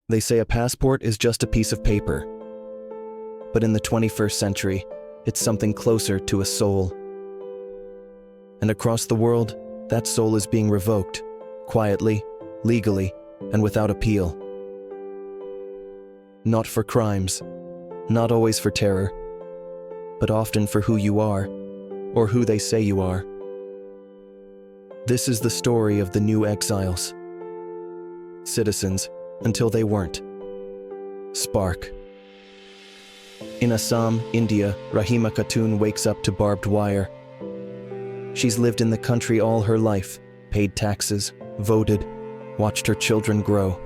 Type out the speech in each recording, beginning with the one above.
They say a passport is just a piece of paper. But in the 21st century, it's something closer to a soul. And across the world, that soul is being revoked, quietly, legally, and without appeal. Not for crimes, not always for terror, but often for who you are, or who they say you are. This is the story of the new exiles. Citizens, until they weren't. Spark. In Assam, India, Rahima Khatun wakes up to barbed wire. She's lived in the country all her life, paid taxes, voted, watched her children grow.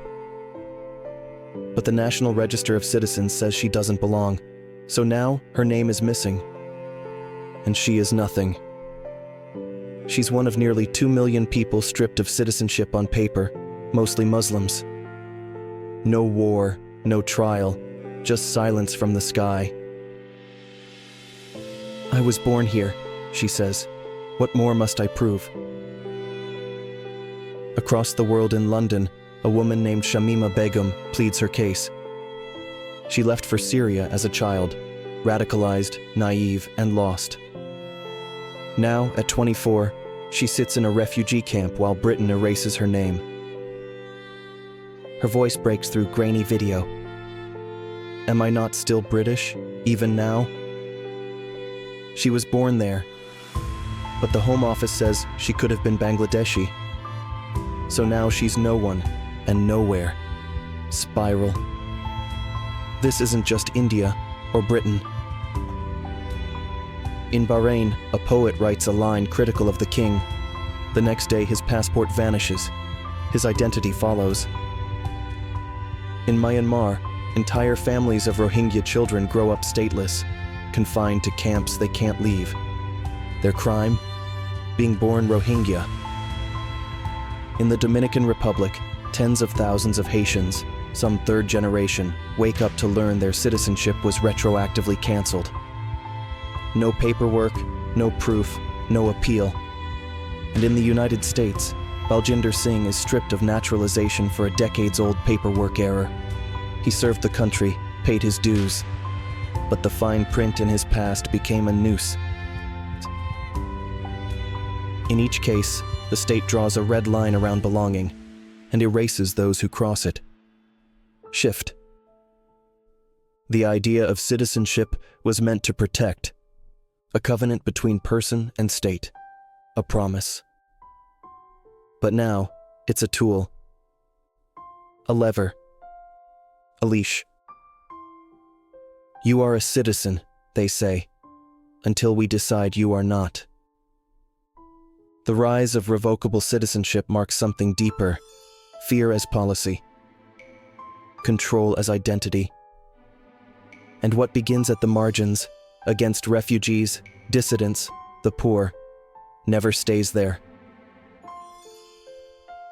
But the National Register of Citizens says she doesn't belong, so now her name is missing. And she is nothing. She's one of nearly 2 million people stripped of citizenship on paper, mostly Muslims. No war, no trial, just silence from the sky. I was born here, she says. What more must I prove? Across the world in London, a woman named Shamima Begum pleads her case. She left for Syria as a child, radicalized, naive, and lost. Now, at 24, she sits in a refugee camp while Britain erases her name. Her voice breaks through grainy video. Am I not still British, even now? She was born there, but the Home Office says she could have been Bangladeshi. So now she's no one and nowhere. Spiral. This isn't just India or Britain. In Bahrain, a poet writes a line critical of the king. The next day, his passport vanishes. His identity follows. In Myanmar, entire families of Rohingya children grow up stateless, confined to camps they can't leave. Their crime? Being born Rohingya. In the Dominican Republic, tens of thousands of Haitians, some third generation, wake up to learn their citizenship was retroactively canceled. No paperwork, no proof, no appeal. And in the United States, Baljinder Singh is stripped of naturalization for a decades-old paperwork error. He served the country, paid his dues, but the fine print in his past became a noose. In each case, the state draws a red line around belonging and erases those who cross it. Shift. The idea of citizenship was meant to protect, a covenant between person and state, a promise. But now, it's a tool, a lever, a leash. You are a citizen, they say, until we decide you are not. The rise of revocable citizenship marks something deeper: fear as policy, control as identity. And what begins at the margins, against refugees, dissidents, the poor, never stays there.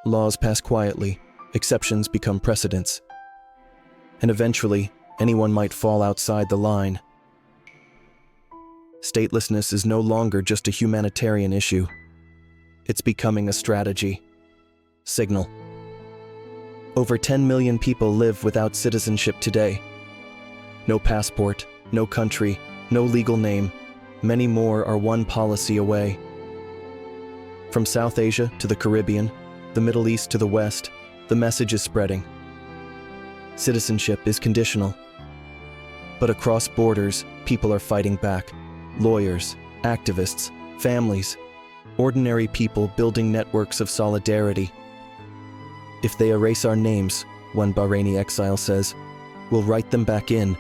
Laws pass quietly, exceptions become precedents. And eventually, anyone might fall outside the line. Statelessness is no longer just a humanitarian issue. It's becoming a strategy. Signal. Over 10 million people live without citizenship today. No passport, no country, no legal name. Many more are one policy away. From South Asia to the Caribbean, the Middle East to the West, the message is spreading. Citizenship is conditional. But across borders, people are fighting back. Lawyers, activists, families, ordinary people building networks of solidarity. If they erase our names, one Bahraini exile says, we'll write them back in.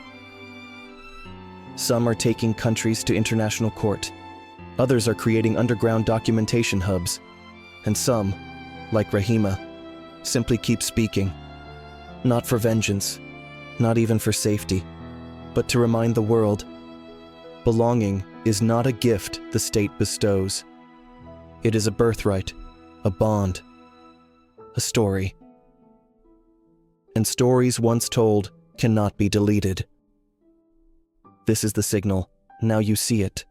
Some are taking countries to international court. Others are creating underground documentation hubs. And some, like Rahima, simply keep speaking. Not for vengeance, not even for safety, but to remind the world, belonging is not a gift the state bestows. It is a birthright, a bond, a story. And stories once told cannot be deleted. This is the signal. Now you see it.